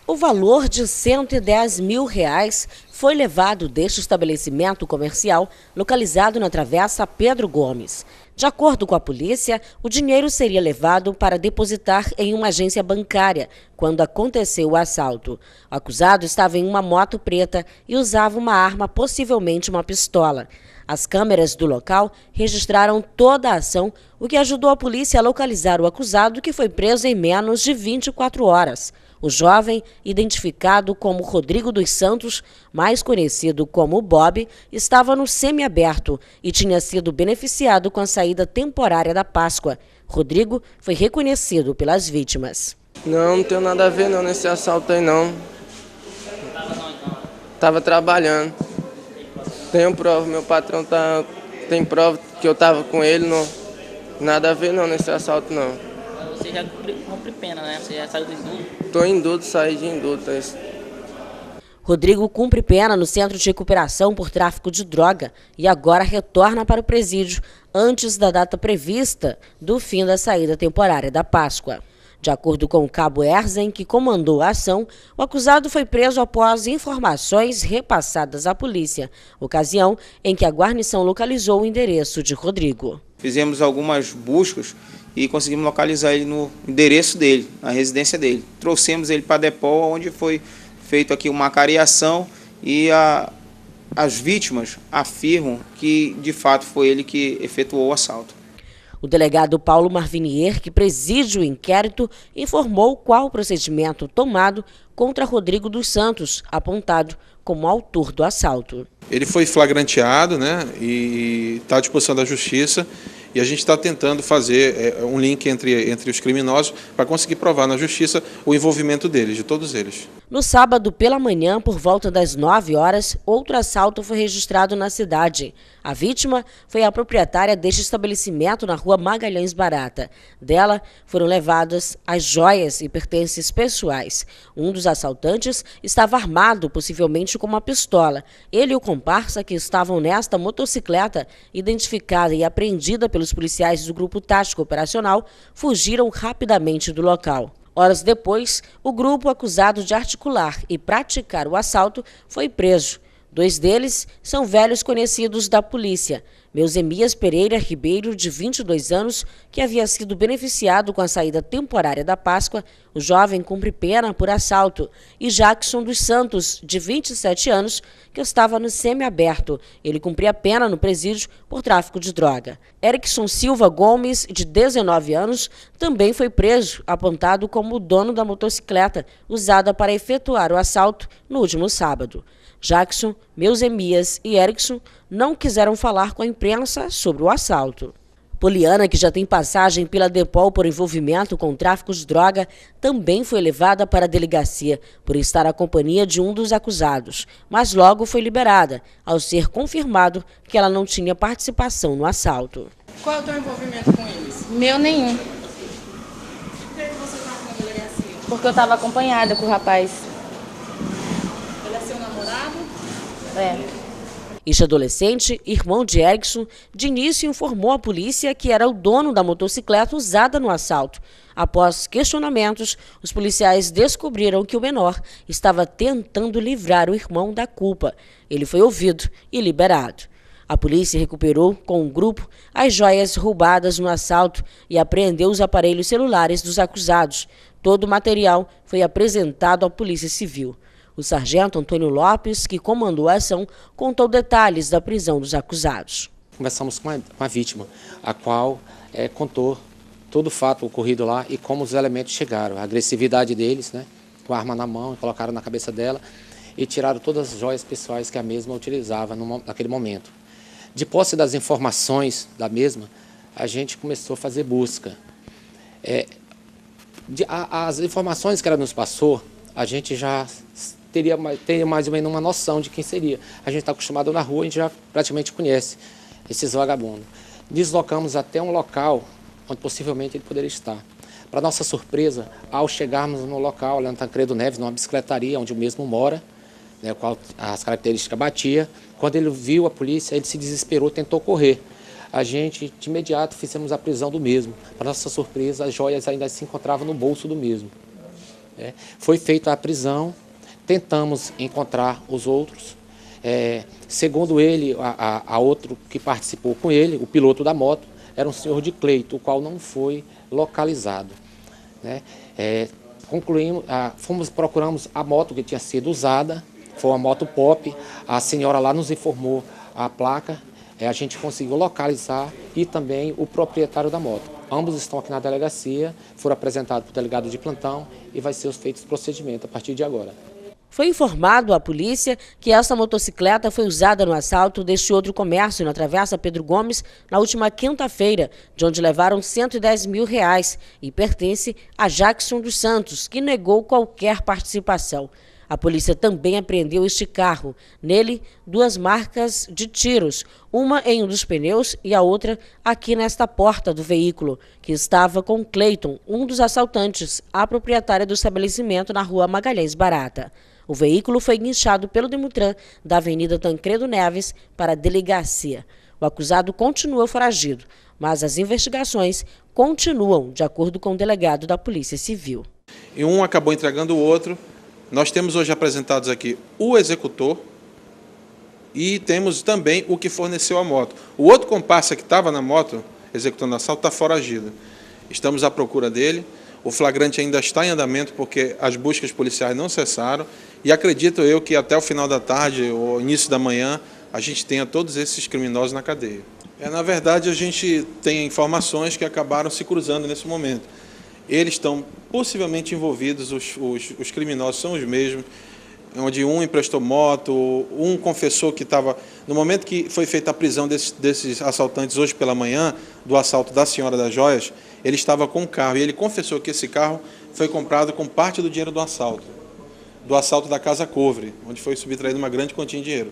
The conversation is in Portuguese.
O valor de R$110 mil foi levado deste estabelecimento comercial localizado na Travessa Pedro Gomes. De acordo com a polícia, o dinheiro seria levado para depositar em uma agência bancária quando aconteceu o assalto. O acusado estava em uma moto preta e usava uma arma, possivelmente uma pistola. As câmeras do local registraram toda a ação, o que ajudou a polícia a localizar o acusado, que foi preso em menos de 24 horas. O jovem, identificado como Rodrigo dos Santos, mais conhecido como Bob, estava no semiaberto e tinha sido beneficiado com a saída temporária da Páscoa. Rodrigo foi reconhecido pelas vítimas. Não tenho nada a ver não nesse assalto aí não. Tava trabalhando. Tenho prova, meu patrão tem prova que eu tava com ele, não. Nada a ver não nesse assalto não. Você já cumpre pena, né? Você já saiu do indulto? Tô em indulto, saí de indulto. Rodrigo cumpre pena no Centro de Recuperação por tráfico de droga e agora retorna para o presídio antes da data prevista do fim da saída temporária da Páscoa. De acordo com o cabo Erzen, que comandou a ação, o acusado foi preso após informações repassadas à polícia, ocasião em que a guarnição localizou o endereço de Rodrigo. Fizemos algumas buscas e conseguimos localizar ele no endereço dele, na residência dele. Trouxemos ele para a Depol, onde foi feito aqui uma cariação e as vítimas afirmam que, de fato, foi ele que efetuou o assalto. O delegado Paulo Marvinier, que preside o inquérito, informou qual o procedimento tomado contra Rodrigo dos Santos, apontado como autor do assalto. Ele foi flagranteado, né, e está à disposição da Justiça. E a gente está tentando fazer um link entre os criminosos para conseguir provar na Justiça o envolvimento deles, de todos eles. No sábado, pela manhã, por volta das 9 horas, outro assalto foi registrado na cidade. A vítima foi a proprietária deste estabelecimento na rua Magalhães Barata. Dela foram levadas as joias e pertences pessoais. Um dos assaltantes estava armado, possivelmente com uma pistola. Ele e o comparsa, que estavam nesta motocicleta, identificada e apreendida pelos policiais do Grupo Tático Operacional, fugiram rapidamente do local. Horas depois, o grupo acusado de articular e praticar o assalto foi preso. 2 deles são velhos conhecidos da polícia. Meusemias Pereira Ribeiro, de 22 anos, que havia sido beneficiado com a saída temporária da Páscoa, o jovem cumpre pena por assalto, e Jackson dos Santos, de 27 anos, que estava no semiaberto. Ele cumpria pena no presídio por tráfico de droga. Erickson Silva Gomes, de 19 anos, também foi preso, apontado como o dono da motocicleta usada para efetuar o assalto no último sábado. Jackson, Meusemias e Erickson não quiseram falar com a imprensa sobre o assalto. Poliana, que já tem passagem pela Depol por envolvimento com tráfico de droga, também foi levada para a delegacia por estar à companhia de um dos acusados, mas logo foi liberada, ao ser confirmado que ela não tinha participação no assalto. Qual é o teu envolvimento com eles? Meu nenhum. Por que você estava na delegacia? Porque eu estava acompanhada com o rapaz. Ele é seu namorado? É. Este adolescente, irmão de Erickson, de início informou à polícia que era o dono da motocicleta usada no assalto. Após questionamentos, os policiais descobriram que o menor estava tentando livrar o irmão da culpa. Ele foi ouvido e liberado. A polícia recuperou, com um grupo, as joias roubadas no assalto e apreendeu os aparelhos celulares dos acusados. Todo o material foi apresentado à Polícia Civil. O sargento Antônio Lopes, que comandou a ação, contou detalhes da prisão dos acusados. Conversamos com a vítima, a qual contou todo o fato ocorrido lá e como os elementos chegaram. A agressividade deles, né, com a arma na mão, colocaram na cabeça dela e tiraram todas as joias pessoais que a mesma utilizava naquele momento. De posse das informações da mesma, a gente começou a fazer busca. As informações que ela nos passou, a gente já teria mais ou menos uma noção de quem seria. A gente está acostumado na rua, a gente já praticamente conhece esses vagabundos. Deslocamos até um local onde possivelmente ele poderia estar. Para nossa surpresa, ao chegarmos no local, lá no Tancredo Neves, numa bicicletaria onde o mesmo mora, né, qual as características batia, quando ele viu a polícia, ele se desesperou, tentou correr. A gente, de imediato, fizemos a prisão do mesmo. Para nossa surpresa, as joias ainda se encontravam no bolso do mesmo. Foi feita a prisão, tentamos encontrar os outros. Segundo ele, a outro que participou com ele, o piloto da moto, era um senhor de Cleito, o qual não foi localizado. Procuramos a moto que tinha sido usada, foi uma moto Pop, a senhora lá nos informou a placa, a gente conseguiu localizar e também o proprietário da moto. Ambos estão aqui na delegacia, foram apresentados para o delegado de plantão e vai ser feito os procedimentos a partir de agora. Foi informado à polícia que essa motocicleta foi usada no assalto deste outro comércio na Travessa Pedro Gomes na última quinta-feira, de onde levaram R$110 mil e pertence a Jackson dos Santos, que negou qualquer participação. A polícia também apreendeu este carro. Nele, 2 marcas de tiros, uma em um dos pneus e a outra aqui nesta porta do veículo, que estava com Cleiton, um dos assaltantes, a proprietária do estabelecimento na rua Magalhães Barata. O veículo foi guinchado pelo Demutran da Avenida Tancredo Neves para a delegacia. O acusado continua foragido, mas as investigações continuam, de acordo com o delegado da Polícia Civil. E um acabou entregando o outro. Nós temos hoje apresentados aqui o executor e temos também o que forneceu a moto. O outro comparsa que estava na moto, executando o assalto, está foragido. Estamos à procura dele. O flagrante ainda está em andamento porque as buscas policiais não cessaram e acredito eu que até o final da tarde ou início da manhã a gente tenha todos esses criminosos na cadeia. Na verdade, a gente tem informações que acabaram se cruzando nesse momento. Eles estão possivelmente envolvidos, os criminosos são os mesmos, onde um emprestou moto, um confessou que estava... No momento que foi feita a prisão desses assaltantes hoje pela manhã, do assalto da Senhora das Joias, ele estava com um carro e ele confessou que esse carro foi comprado com parte do dinheiro do assalto da Casa Couvre, onde foi subtraído uma grande quantia de dinheiro.